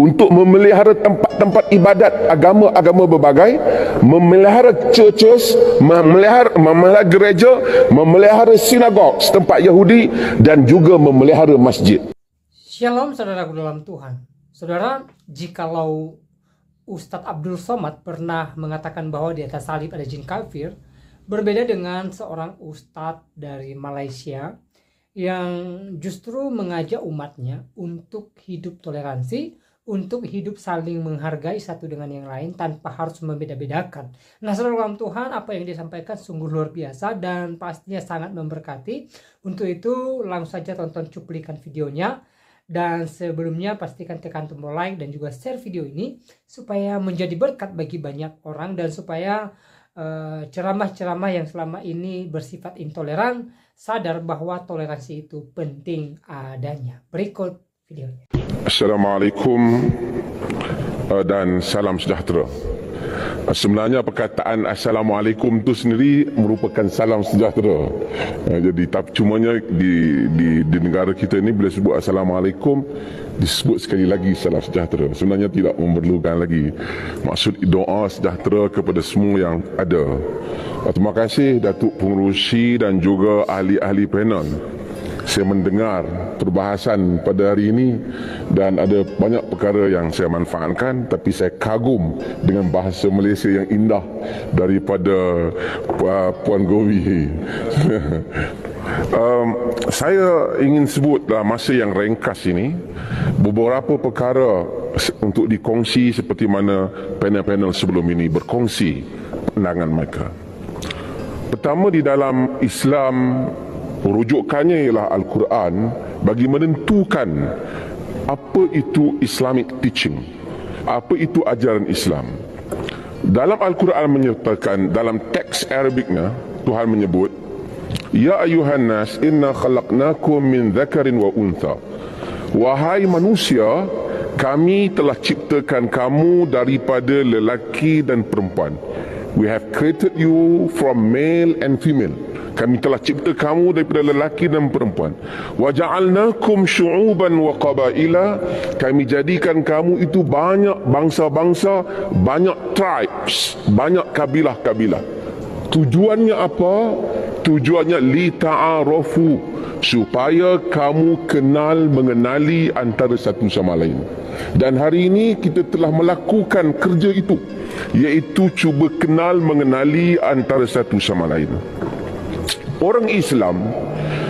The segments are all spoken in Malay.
untuk memelihara tempat-tempat ibadat agama-agama berbagai, memelihara churches, memelihara gereja, memelihara sinagog tempat Yahudi, dan juga memelihara masjid. Shalom saudaraku dalam Tuhan. Saudara, jikalau Ustadz Abdul Somad pernah mengatakan bahwa di atas salib ada jin kafir, berbeda dengan seorang ustadz dari Malaysia yang justru mengajak umatnya untuk hidup toleransi, untuk hidup saling menghargai satu dengan yang lain tanpa harus membeda-bedakan. Nah, saudara dalam Tuhan, apa yang disampaikan sungguh luar biasa dan pastinya sangat memberkati. Untuk itu langsung saja tonton cuplikan videonya. Dan sebelumnya pastikan tekan tombol like dan juga share video ini supaya menjadi berkat bagi banyak orang dan supaya ceramah-ceramah yang selama ini bersifat intoleran sadar bahwa toleransi itu penting adanya. Berikut videonya. Assalamualaikum dan salam sejahtera. Sebenarnya perkataan Assalamualaikum itu sendiri merupakan salam sejahtera. Jadi cumanya di negara kita ini bila sebut Assalamualaikum disebut sekali lagi salam sejahtera. Sebenarnya tidak memerlukan lagi maksud doa sejahtera kepada semua yang ada. Terima kasih Datuk Pengerusi dan juga ahli-ahli panel. Saya mendengar perbahasan pada hari ini dan ada banyak perkara yang saya manfaatkan, tapi saya kagum dengan bahasa Malaysia yang indah daripada Puan Gowi. Saya ingin sebut dalam masa yang ringkas ini beberapa perkara untuk dikongsi seperti mana panel-panel sebelum ini berkongsi pandangan mereka. Pertama, di dalam Islam rujukannya ialah Al-Quran bagi menentukan apa itu Islamic teaching, apa itu ajaran Islam. Dalam Al-Quran menyertakan, dalam teks Arabiknya Tuhan menyebut, Ya ayuhan nas inna khalaqnakum min dhakarin wa untha. Wahai manusia, kami telah ciptakan kamu daripada lelaki dan perempuan. We have created you from male and female. Kami telah cipta kamu daripada lelaki dan perempuan. Wa ja'alnakum syu'uban wa qabaila. Kami jadikan kamu itu banyak bangsa-bangsa, banyak tribes, banyak kabilah-kabilah. Tujuannya apa? Tujuannya li ta'arafu, supaya kamu kenal mengenali antara satu sama lain. Dan hari ini kita telah melakukan kerja itu, iaitu cuba kenal mengenali antara satu sama lain. Orang Islam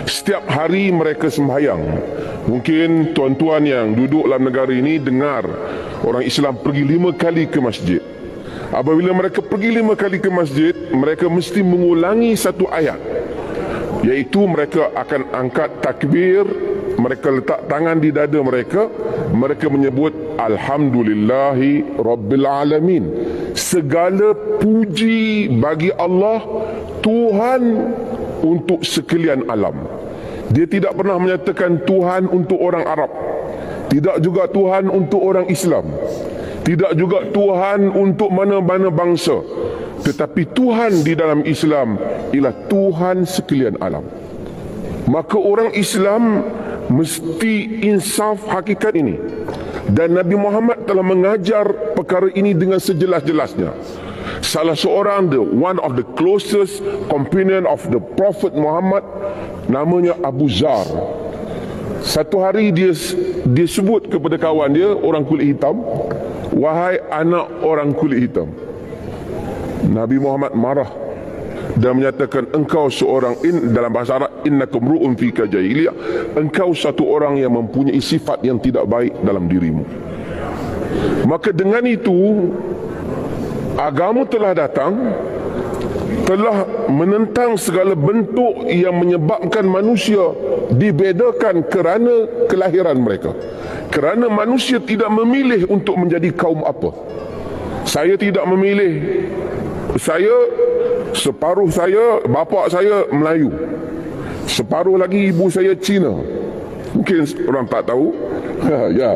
setiap hari mereka sembahyang. Mungkin tuan-tuan yang duduk dalam negara ini dengar orang Islam pergi 5 kali ke masjid. Apabila mereka pergi 5 kali ke masjid, mereka mesti mengulangi satu ayat, iaitu mereka akan angkat takbir, mereka letak tangan di dada mereka, mereka menyebut Alhamdulillahi Rabbil Alamin. Segala puji bagi Allah, Tuhan untuk sekalian alam. Dia tidak pernah menyatakan Tuhan untuk orang Arab, tidak juga Tuhan untuk orang Islam, tidak juga Tuhan untuk mana-mana bangsa, tetapi Tuhan di dalam Islam ialah Tuhan sekalian alam. Maka orang Islam mesti insaf hakikat ini, dan Nabi Muhammad telah mengajar perkara ini dengan sejelas-jelasnya. Salah seorang, one of the closest companion of the Prophet Muhammad, namanya Abu Zar. Satu hari dia sebut kepada kawan dia, orang kulit hitam, wahai anak orang kulit hitam. Nabi Muhammad marah dan menyatakan, engkau seorang, dalam bahasa Arab, innakum ru'un fika jahiliyah, engkau satu orang yang mempunyai sifat yang tidak baik dalam dirimu. Maka dengan itu agama telah datang, telah menentang segala bentuk yang menyebabkan manusia dibedakan kerana kelahiran mereka. Kerana manusia tidak memilih untuk menjadi kaum apa. Saya tidak memilih. Separuh saya, bapa saya Melayu, separuh lagi ibu saya Cina. Mungkin orang tak tahu. Ya.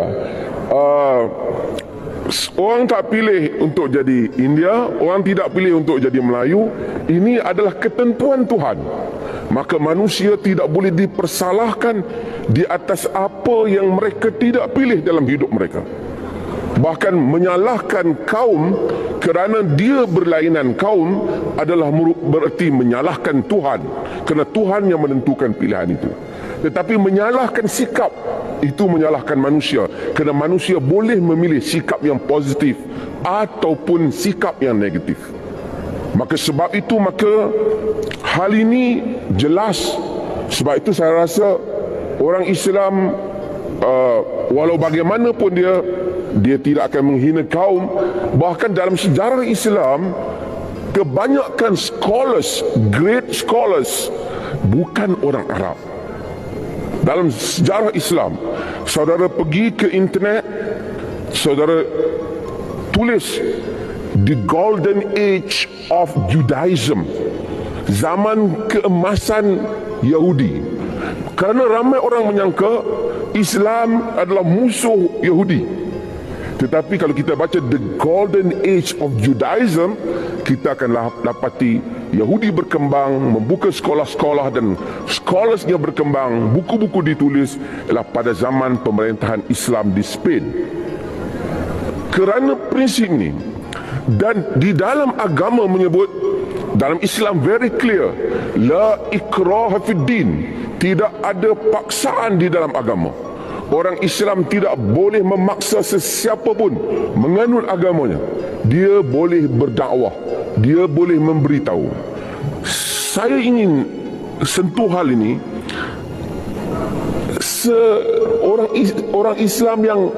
Orang tak pilih untuk jadi India, orang tidak pilih untuk jadi Melayu. Ini adalah ketentuan Tuhan. Maka manusia tidak boleh dipersalahkan di atas apa yang mereka tidak pilih dalam hidup mereka. bahkan menyalahkan kaum kerana dia berlainan kaum adalah bererti menyalahkan Tuhan, kerana Tuhan yang menentukan pilihan itu. Tetapi menyalahkan sikap itu menyalahkan manusia, kerana manusia boleh memilih sikap yang positif ataupun sikap yang negatif. Maka sebab itu hal ini jelas. Sebab itu saya rasa orang Islam walau bagaimanapun dia tidak akan menghina kaum. Bahkan dalam sejarah Islam, kebanyakan scholars, great scholars, bukan orang Arab. Dalam sejarah Islam, saudara pergi ke internet, saudara tulis The Golden Age of Judaism, zaman keemasan Yahudi. Kerana ramai orang menyangka Islam adalah musuh Yahudi. Tetapi kalau kita baca The Golden Age of Judaism, kita akan dapati Yahudi berkembang, membuka sekolah-sekolah dan scholarsnya berkembang, buku-buku ditulis adalah pada zaman pemerintahan Islam di Spain. Kerana prinsip ini, dan di dalam agama menyebut, dalam Islam very clear, la ikraha fid din, tidak ada paksaan di dalam agama. Orang Islam tidak boleh memaksa sesiapa pun menganut agamanya. Dia boleh berdakwah, dia boleh memberitahu. Saya ingin sentuh hal ini. Orang Islam yang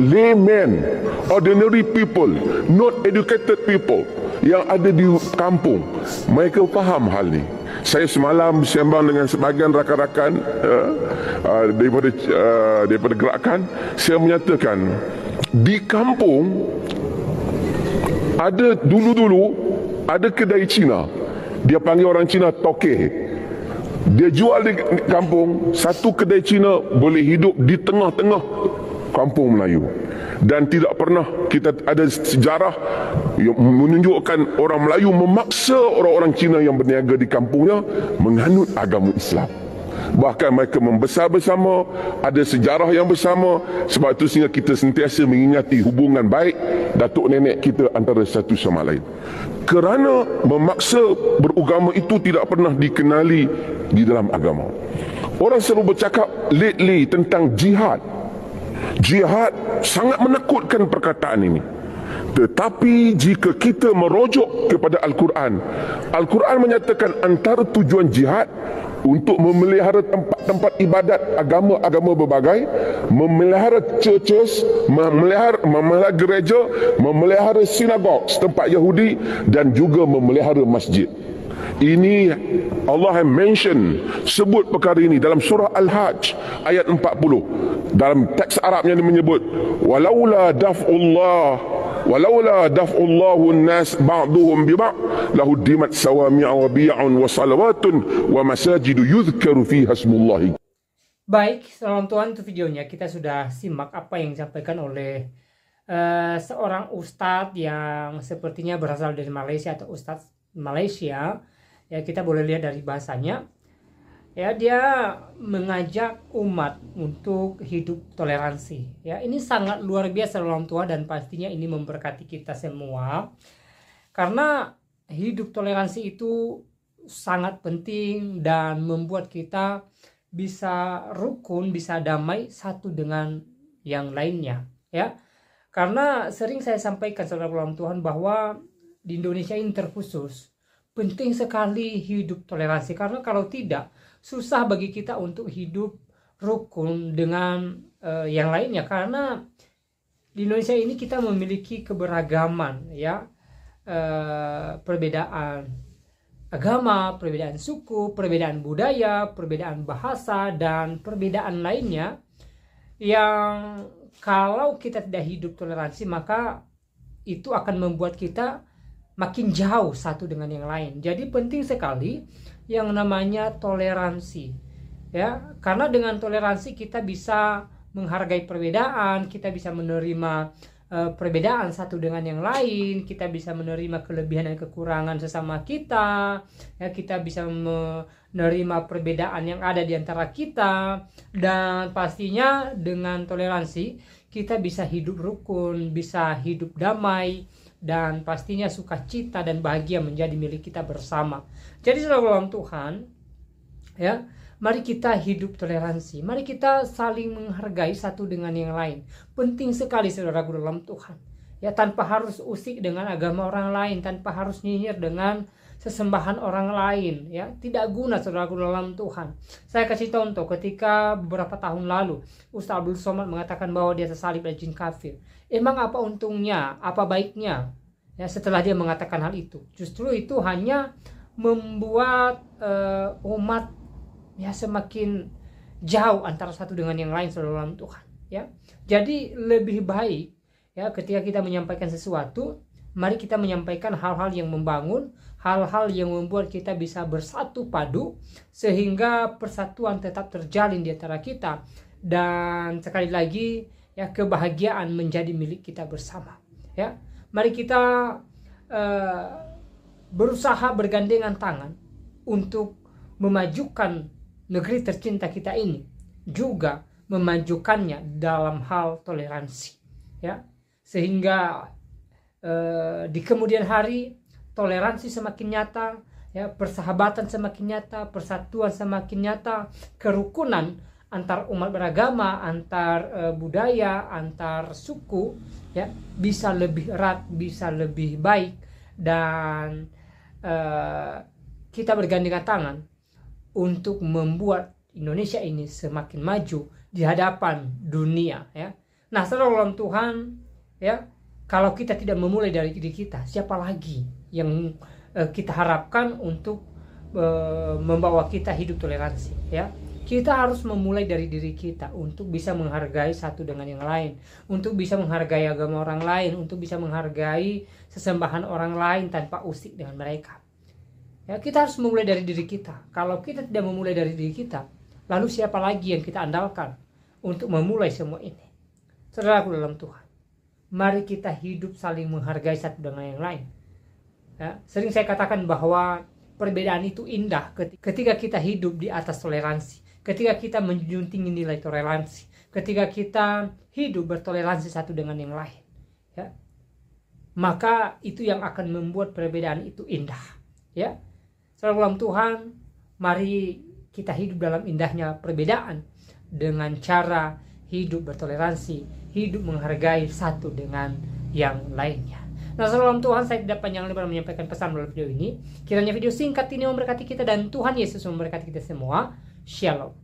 layman, ordinary people, not educated people yang ada di kampung, mereka faham hal ini. Saya semalam bersembang dengan sebahagian rakan-rakan daripada gerakan. Saya menyatakan di kampung ada dulu ada kedai Cina. Dia panggil orang Cina toke. Dia jual di kampung. Satu kedai Cina boleh hidup di tengah-tengah kampung Melayu. Dan tidak pernah kita ada sejarah yang menunjukkan orang Melayu memaksa orang-orang Cina yang berniaga di kampungnya menganut agama Islam. Bahkan mereka membesar bersama, ada sejarah yang bersama. Sebab itu sehingga kita sentiasa mengingati hubungan baik datuk nenek kita antara satu sama lain. Kerana memaksa beragama itu tidak pernah dikenali di dalam agama. Orang selalu bercakap lately tentang jihad. Jihad sangat menakutkan perkataan ini. Tetapi jika kita merujuk kepada Al-Quran, Al-Quran menyatakan antara tujuan jihad untuk memelihara tempat-tempat ibadat agama-agama berbagai, memelihara churches, memelihara gereja, memelihara sinagog tempat Yahudi dan juga memelihara masjid. Ini Allah yang sebut perkara ini dalam surah Al-Hajj ayat 40. Dalam teks Arabnya dia menyebut walaula daf'ullahu an-nas ba'duhum bi ba' lahuddimat sawami'a wa bi'un wa salawatun wa masajidu yudhkaru fiha ismullahi. Baik, salam Tuhan, itu videonya. Kita sudah simak apa yang disampaikan oleh seorang ustadz yang sepertinya berasal dari Malaysia atau ustadz Malaysia. Ya, kita boleh lihat dari bahasanya. Ya, dia mengajak umat untuk hidup toleransi. Ya, ini sangat luar biasa dalam Tuhan dan pastinya ini memberkati kita semua. Karena hidup toleransi itu sangat penting dan membuat kita bisa rukun, bisa damai satu dengan yang lainnya. Ya, karena sering saya sampaikan saudara dalam Tuhan bahwa di Indonesia ini terkhusus penting sekali hidup toleransi, karena kalau tidak susah bagi kita untuk hidup rukun dengan yang lainnya. Karena di Indonesia ini kita memiliki keberagaman, ya, perbedaan agama, perbedaan suku, perbedaan budaya, perbedaan bahasa dan perbedaan lainnya yang kalau kita tidak hidup toleransi maka itu akan membuat kita makin jauh satu dengan yang lain. Jadi penting sekali yang namanya toleransi, ya, karena dengan toleransi kita bisa menghargai perbedaan, kita bisa menerima perbedaan satu dengan yang lain, kita bisa menerima kelebihan dan kekurangan sesama kita, ya, kita bisa menerima perbedaan yang ada di antara kita, dan pastinya dengan toleransi kita bisa hidup rukun, bisa hidup damai, dan pastinya sukacita dan bahagia menjadi milik kita bersama. Jadi saudara dalam Tuhan, ya, mari kita hidup toleransi. Mari kita saling menghargai satu dengan yang lain. Penting sekali saudaraku dalam Tuhan. Ya, tanpa harus usik dengan agama orang lain, tanpa harus nyinyir dengan sesembahan orang lain, ya. Tidak guna saudaraku dalam Tuhan. Saya kasih contoh ketika beberapa tahun lalu Ustaz Abdul Somad mengatakan bahwa dia tersalib oleh jin kafir. Emang apa untungnya, apa baiknya, ya, setelah dia mengatakan hal itu? Justru itu hanya membuat umat, ya, semakin jauh antara satu dengan yang lain saudara dalam Tuhan, ya. Jadi lebih baik, ya, ketika kita menyampaikan sesuatu, mari kita menyampaikan hal-hal yang membangun, hal-hal yang membuat kita bisa bersatu padu, sehingga persatuan tetap terjalin di antara kita, dan sekali lagi, ya, kebahagiaan menjadi milik kita bersama, ya. Mari kita berusaha bergandengan tangan untuk memajukan negeri tercinta kita ini, juga memajukannya dalam hal toleransi, ya, sehingga di kemudian hari toleransi semakin nyata, ya, persahabatan semakin nyata, persatuan semakin nyata, kerukunan antar umat beragama, antar budaya, antar suku, ya, bisa lebih erat, bisa lebih baik, dan kita bergandengan tangan untuk membuat Indonesia ini semakin maju di hadapan dunia, ya. Nah, saudara dalam Tuhan, ya, kalau kita tidak memulai dari diri kita, siapa lagi yang kita harapkan untuk membawa kita hidup toleransi, ya. Kita harus memulai dari diri kita untuk bisa menghargai satu dengan yang lain, untuk bisa menghargai agama orang lain, untuk bisa menghargai sesembahan orang lain tanpa usik dengan mereka. Ya, kita harus memulai dari diri kita. Kalau kita tidak memulai dari diri kita, lalu siapa lagi yang kita andalkan untuk memulai semua ini? Saudaraku dalam Tuhan, mari kita hidup saling menghargai satu dengan yang lain. Ya, sering saya katakan bahwa perbedaan itu indah ketika kita hidup di atas toleransi, ketika kita menjunjung tinggi nilai toleransi, ketika kita hidup bertoleransi satu dengan yang lain, ya, maka itu yang akan membuat perbedaan itu indah, ya. Saudara dalam Tuhan, mari kita hidup dalam indahnya perbedaan dengan cara hidup bertoleransi, hidup menghargai satu dengan yang lainnya. Nah, saudara dalam Tuhan, saya tidak panjang lebar menyampaikan pesan dalam video ini. Kiranya video singkat ini memberkati kita, dan Tuhan Yesus memberkati kita semua. Shalom.